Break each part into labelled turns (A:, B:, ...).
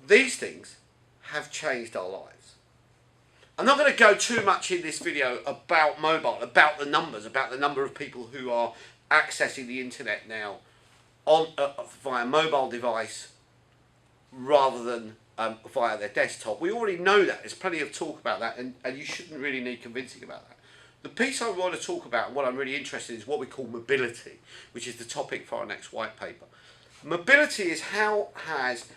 A: These things have changed our lives. I'm not going to go too much in this video about mobile, about the numbers, about the number of people who are accessing the internet now on via mobile device rather than via their desktop. We already know that. There's plenty of talk about that, and you shouldn't really need convincing about that. The piece I want to talk about, and what I'm really interested in, is what we call mobility, which is the topic for our next white paper. Mobility is how has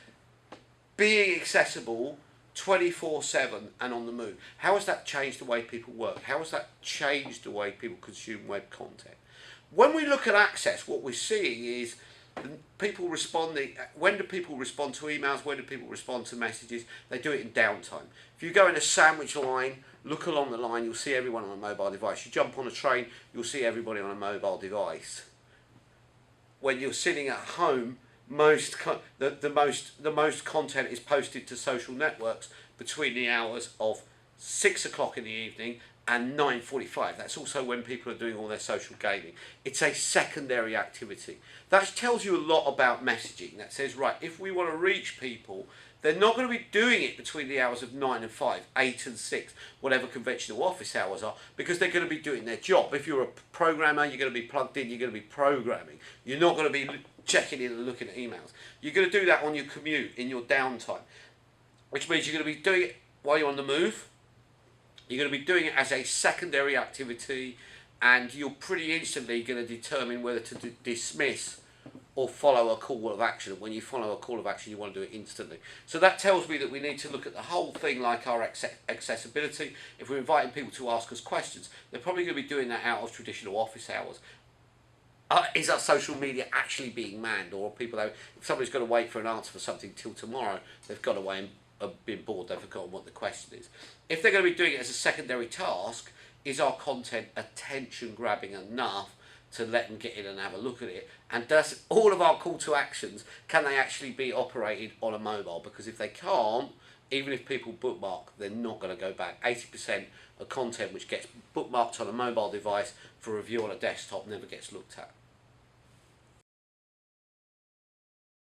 A: being accessible 24/7 and on the move, how has that changed the way people work? How has that changed the way people consume web content? When we look at access, what we're seeing is people responding. When do people respond to emails? When do people respond to messages? They do it in downtime. If you go in a sandwich line, look along the line, you'll see everyone on a mobile device. You jump on a train, you'll see everybody on a mobile device. When you're sitting at home, the most content is posted to social networks between the hours of 6 o'clock in the evening and 9:45. That's also when people are doing all their social gaming. It's a secondary activity. That tells you a lot about messaging. That says, right, if we want to reach people, they're not going to be doing it between the hours of 9 and 5, 8 and 6, whatever conventional office hours are, because they're going to be doing their job. If you're a programmer, you're going to be plugged in, you're going to be programming. You're not going to be checking in and looking at emails. You're going to do that on your commute, in your downtime, which means you're going to be doing it while you're on the move. You're going to be doing it as a secondary activity, and you're pretty instantly going to determine whether to dismiss or follow a call of action. When you follow a call of action, you want to do it instantly. So that tells me that we need to look at the whole thing, like our accessibility. If we're inviting people to ask us questions, they're probably going to be doing that out of traditional office hours. Is our social media actually being manned, or people, if somebody's got to wait for an answer for something till tomorrow, they've got away and been bored, they've forgotten what the question is. If they're going to be doing it as a secondary task, is our content attention grabbing enough to let them get in and have a look at it? And does all of our call to actions, can they actually be operated on a mobile? Because if they can't, even if people bookmark, they're not going to go back. 80% of content which gets bookmarked on a mobile device for review on a desktop never gets looked at.